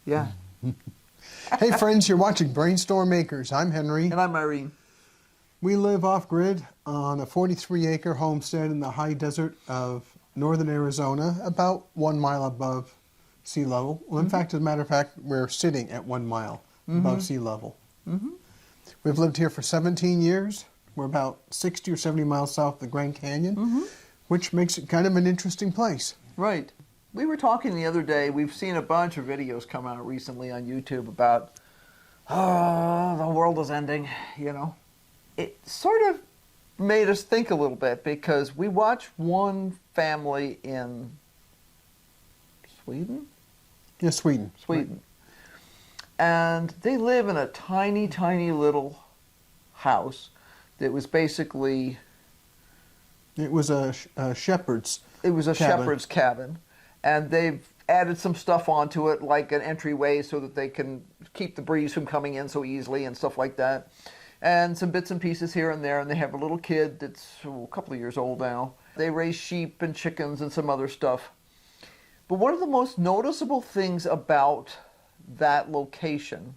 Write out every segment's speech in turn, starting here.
Yeah. Hey friends, you're watching BrainStormAcres. I'm Henry. And I'm Irene. We live off-grid on a 43-acre homestead in the high desert of northern Arizona, about 1 mile above sea level. Well, in fact, as a matter of fact, we're sitting at 1 mile above sea level. We've lived here for 17 years. We're about 60 or 70 miles south of the Grand Canyon, which makes it kind of an interesting place. Right. We were talking the other day, we've seen a bunch of videos come out recently on YouTube about, oh, the world is ending, you know. It sort of made us think a little bit because we watched one family in Sweden? Yeah, Sweden. Sweden. And they live in a tiny, tiny little house that was basically... It was a shepherd's It was a cabin. shepherd's cabin. And they've added some stuff onto it, like an entryway so that they can keep the breeze from coming in so easily and stuff like that. And some bits and pieces here and there. And they have a little kid that's a couple of years old now. They raise sheep and chickens and some other stuff. But one of the most noticeable things about that location,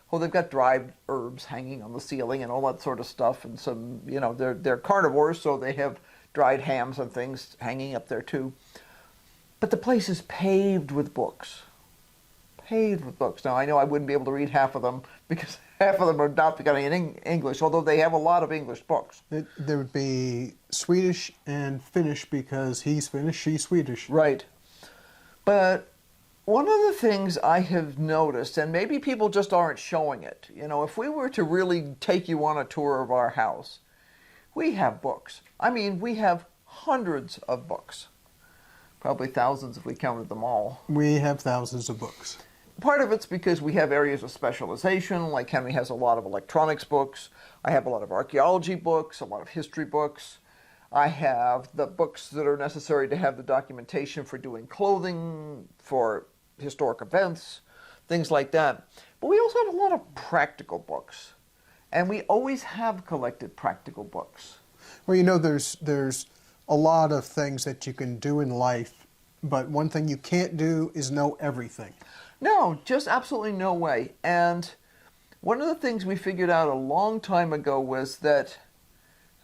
well, they've got dried herbs hanging on the ceiling and all that sort of stuff. And some, you know, they're carnivores, so they have dried hams and things hanging up there too. But the place is paved with books. Paved with books. Now, I know I wouldn't be able to read half of them because half of them are not in English, although they have a lot of English books. There would be Swedish and Finnish because he's Finnish, she's Swedish. Right. But one of the things I have noticed, and maybe people just aren't showing it, you know, if we were to really take you on a tour of our house, we have books. I mean, we have hundreds of books. Probably thousands if we counted them all. We have thousands of books. Part of it's because we have areas of specialization, like Henry has a lot of electronics books. I have a lot of archaeology books, a lot of history books. I have the books that are necessary to have the documentation for doing clothing, for historic events, things like that. But we also have a lot of practical books. And we always have collected practical books. Well, you know, there's a lot of things that you can do in life, but one thing you can't do is know everything. No, just absolutely no way. And one of the things we figured out a long time ago was that,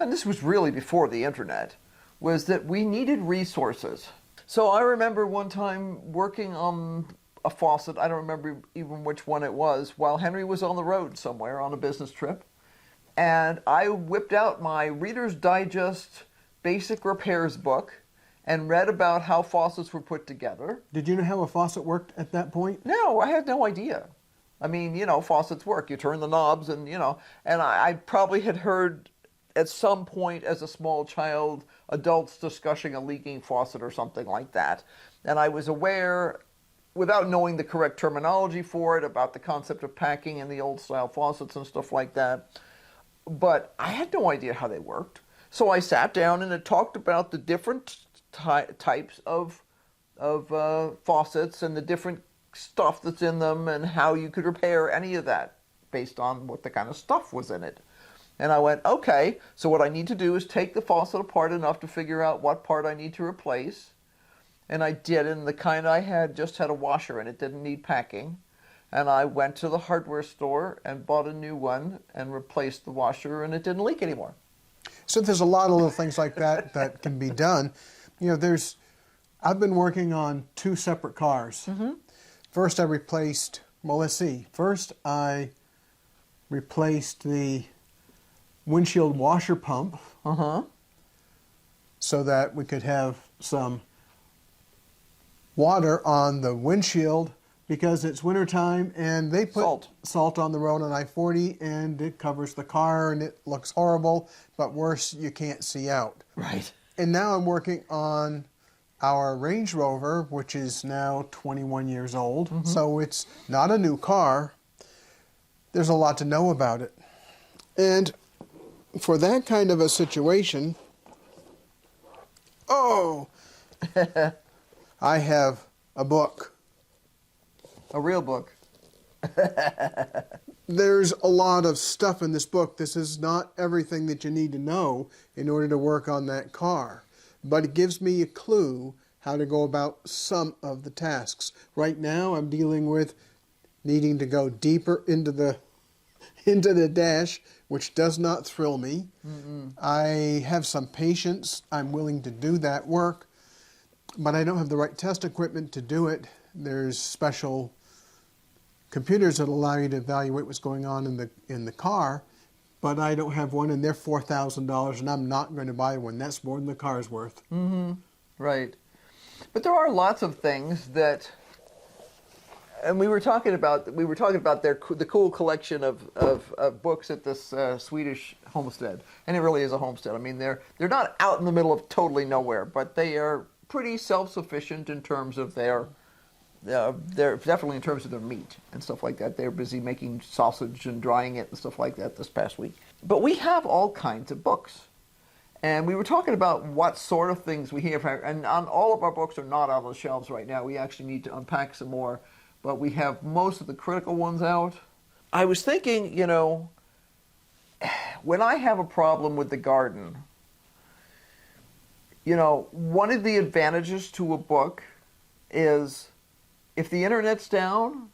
and this was really before the internet, was that we needed resources. So I remember one time working on a faucet, I don't remember even which one it was, while Henry was on the road somewhere on a business trip. And I whipped out my Reader's Digest Basic Repairs book and read about how faucets were put together. Did you know how a faucet worked at that point? No, I had no idea. I mean, you know, faucets work. You turn the knobs and, you know, and I probably had heard at some point as a small child adults discussing a leaking faucet or something like that. And I was aware, without knowing the correct terminology for it, about the concept of packing and the old style faucets and stuff like that. But I had no idea how they worked. So I sat down and it talked about the different types of faucets and the different stuff that's in them and how you could repair any of that based on what the kind of stuff was in it. And I went, okay, so what I need to do is take the faucet apart enough to figure out what part I need to replace. And I did, and the kind I had just had a washer and it didn't need packing. And I went to the hardware store and bought a new one and replaced the washer and it didn't leak anymore. So there's a lot of little things like that that can be done. You know, I've been working on 2 separate cars. First I replaced, well, let's see. First I replaced the windshield washer pump so that we could have some water on the windshield because it's wintertime and they put salt on the road on I-40 and it covers the car and it looks horrible, but worse, you can't see out. Right. And now I'm working on our Range Rover, which is now 21 years old, so it's not a new car. There's a lot to know about it. And for that kind of a situation, I have a book. A real book. There's a lot of stuff in this book. This is not everything that you need to know in order to work on that car. But it gives me a clue how to go about some of the tasks. Right now I'm dealing with needing to go deeper into the dash, which does not thrill me. I have some patience. I'm willing to do that work, but I don't have the right test equipment to do it. There's special computers that allow you to evaluate what's going on in the car, but I don't have one, and they're $4,000, and I'm not going to buy one. That's more than the car's worth. Right. But there are lots of things that, and we were talking about the cool collection of books at this Swedish homestead, and it really is a homestead. I mean, they're not out in the middle of totally nowhere, but they are pretty self-sufficient in terms of they're definitely in terms of their meat and stuff like that. They're busy making sausage and drying it and stuff like that this past week. But we have all kinds of books. And we were talking about what sort of things we have. And all of our books are not on the shelves right now. We actually need to unpack some more. But we have most of the critical ones out. I was thinking, when I have a problem with the garden, one of the advantages to a book is if the internet's down,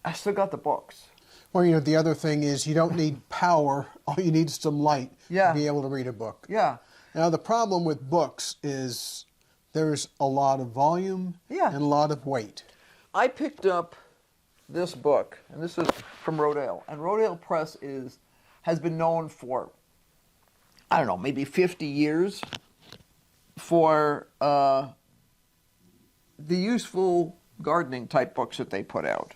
I still got the books. Well, the other thing is you don't need power. All you need is some light Yeah. to be able to read a book. Yeah. Now, the problem with books is there's a lot of volume Yeah. and a lot of weight. I picked up this book, and this is from Rodale. And Rodale Press has been known for, I don't know, maybe 50 years for the useful gardening type books that they put out.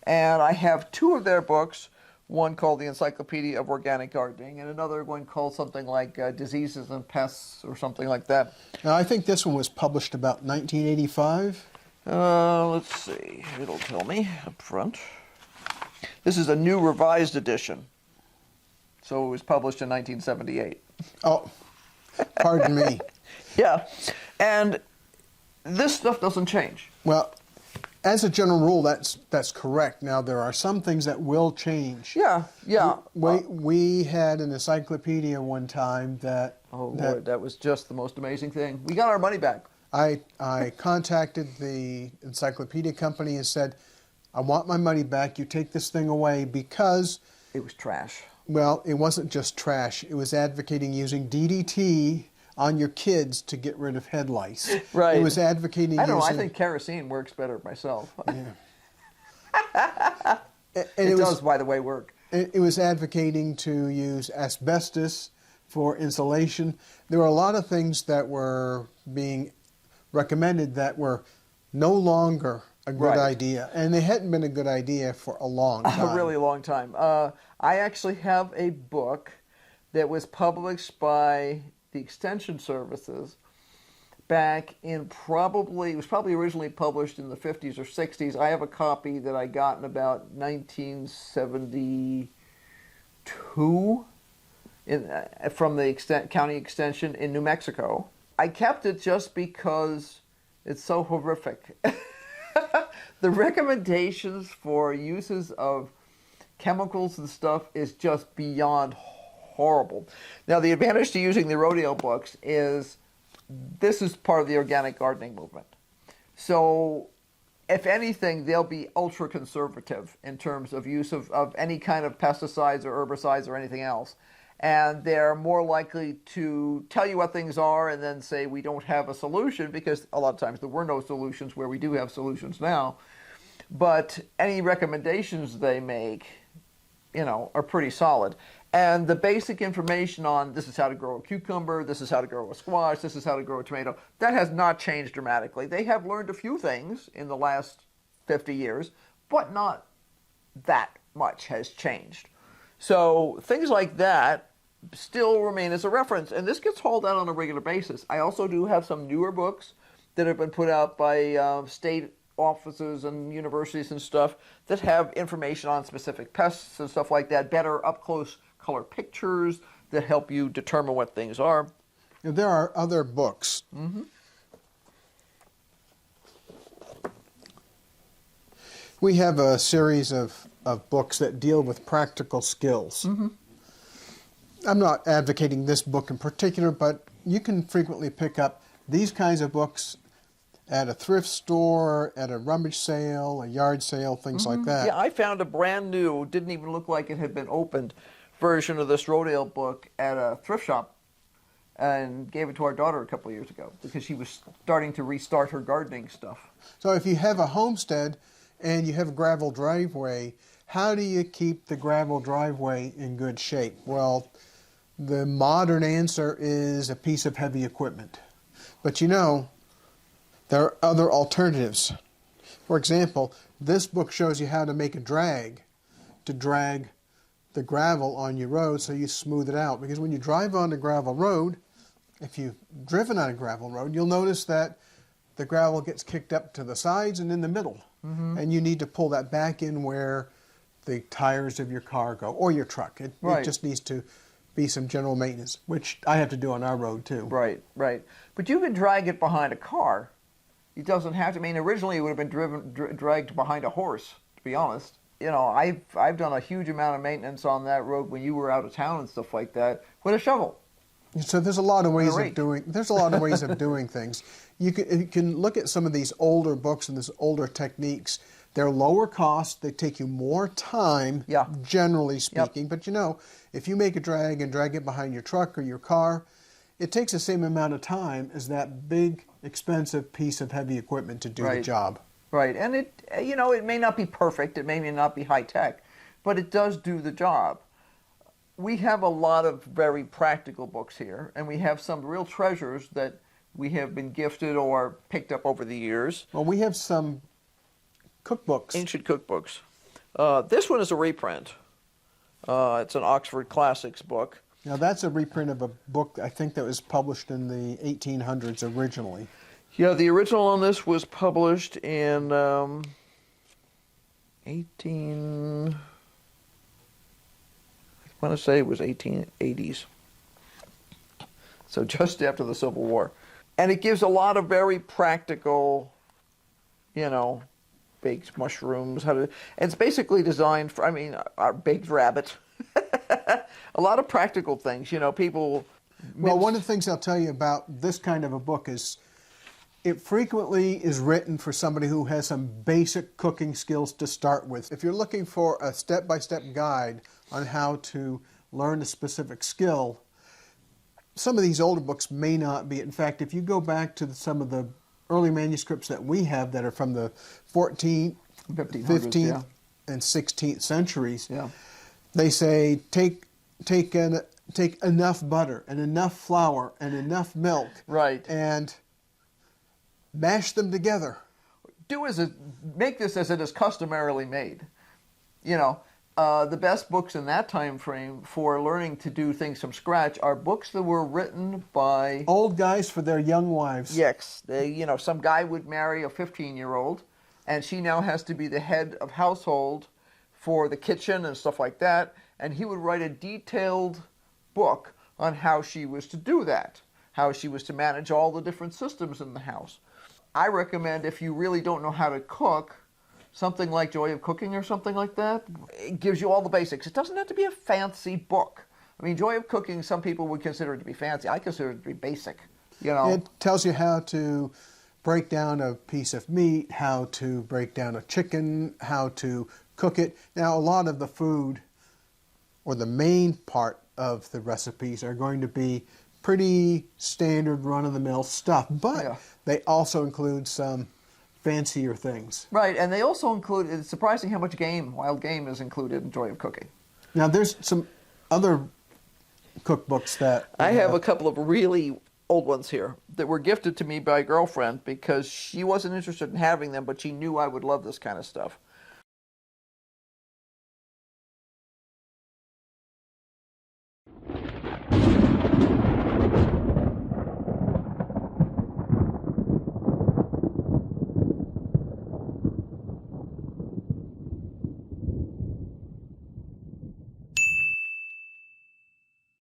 And I have two of their books, one called the Encyclopedia of Organic Gardening and another one called something like Diseases and Pests or something like that. Now, I think this one was published about 1985. Let's see, it'll tell me up front. This is a new revised edition. So it was published in 1978. Oh, pardon me. Yeah, and this stuff doesn't change. Well, as a general rule, that's correct. Now, there are some things that will change. Yeah. We had an encyclopedia one time that... Oh, Lord, that was just the most amazing thing. We got our money back. I contacted the encyclopedia company and said, I want my money back. You take this thing away because... It was trash. Well, it wasn't just trash. It was advocating using DDT on your kids to get rid of head lice. Right. It was advocating I don't know, I using... think kerosene works better myself. Yeah. It does, by the way, work. It was advocating to use asbestos for insulation. There were a lot of things that were being recommended that were no longer a good idea. And they hadn't been a good idea for a long time. A really long time. I actually have a book that was published by the Extension Services back in it was probably originally published in the 50s or 60s. I have a copy that I got in about 1972 from the county extension in New Mexico. I kept it just because it's so horrific. The recommendations for uses of chemicals and stuff is just beyond horrible. Now, the advantage to using the Rodale books is this is part of the organic gardening movement. So, if anything, they'll be ultra conservative in terms of use of any kind of pesticides or herbicides or anything else. And they're more likely to tell you what things are and then say we don't have a solution, because a lot of times there were no solutions where we do have solutions now. But any recommendations they make, are pretty solid. And the basic information on this is how to grow a cucumber, this is how to grow a squash, this is how to grow a tomato, that has not changed dramatically. They have learned a few things in the last 50 years, but not that much has changed. So things like that still remain as a reference, and this gets hauled out on a regular basis. I also do have some newer books that have been put out by state offices and universities and stuff that have information on specific pests and stuff like that, better up-close color pictures that help you determine what things are. There are other books. Mm-hmm. We have a series of books that deal with practical skills. Mm-hmm. I'm not advocating this book in particular, but you can frequently pick up these kinds of books at a thrift store, at a rummage sale, a yard sale, things like that. Yeah, I found a brand new, didn't even look like it had been opened, version of this Rodale book at a thrift shop, and gave it to our daughter a couple of years ago because she was starting to restart her gardening stuff. So if you have a homestead and you have a gravel driveway, how do you keep the gravel driveway in good shape? Well, the modern answer is a piece of heavy equipment. But you know, there are other alternatives. For example, this book shows you how to make a drag to drag the gravel on your road so you smooth it out. Because when you drive on a gravel road, if you've driven on a gravel road, you'll notice that the gravel gets kicked up to the sides and in the middle. And you need to pull that back in where the tires of your car go, or your truck. It just needs to be some general maintenance, which I have to do on our road too. Right, right. But you can drag it behind a car. It doesn't have to. I mean, originally it would have been dragged behind a horse, to be honest. You know, I've done a huge amount of maintenance on that road when you were out of town and stuff like that with a shovel. So there's a lot of ways of doing. There's a lot of ways of doing things. You can look at some of these older books and these older techniques. They're lower cost. They take you more time, generally speaking. But you know, if you make a drag and drag it behind your truck or your car, it takes the same amount of time as that big, expensive piece of heavy equipment to do the job. Right, and it, you know, it may not be perfect. It may not be high tech, but it does do the job. We have a lot of very practical books here, and we have some real treasures that we have been gifted or picked up over the years. Well, we have some cookbooks. Ancient cookbooks. This one is a reprint. It's an Oxford Classics book. Now, that's a reprint of a book, I think, that was published in the 1800s originally. Yeah, the original on this was published in 18... I want to say it was 1880s. So just after the Civil War. And it gives a lot of very practical, you know, baked mushrooms, how to, and it's basically designed for, I mean, our baked rabbit. A lot of practical things, you know, people... Well, one of the things I'll tell you about this kind of a book is it frequently is written for somebody who has some basic cooking skills to start with. If you're looking for a step-by-step guide on how to learn a specific skill, some of these older books may not be. In fact, if you go back to some of the early manuscripts that we have that are from the 14th, 15th, and 16th centuries, they say take enough butter and enough flour and enough milk, and mash them together. Make this as it is customarily made. You know, the best books in that time frame for learning to do things from scratch are books that were written by old guys for their young wives. Yes, you know, some guy would marry a 15-year-old, and she now has to be the head of household for the kitchen and stuff like that, and he would write a detailed book on how she was to do that, how she was to manage all the different systems in the house. I recommend, if you really don't know how to cook, something like Joy of Cooking or something like that. It gives you all the basics. It doesn't have to be a fancy book. I mean, Joy of Cooking, some people would consider it to be fancy. I consider it to be basic. You know, it tells you how to break down a piece of meat, how to break down a chicken, how to cook it. Now, a lot of the food, or the main part of the recipes, are going to be pretty standard run-of-the-mill stuff, but they also include some fancier things. Right, and they also include, it's surprising how much wild game is included in Joy of Cooking. Now, there's some other cookbooks that... I have a couple of really old ones here that were gifted to me by a girlfriend because she wasn't interested in having them, but she knew I would love this kind of stuff.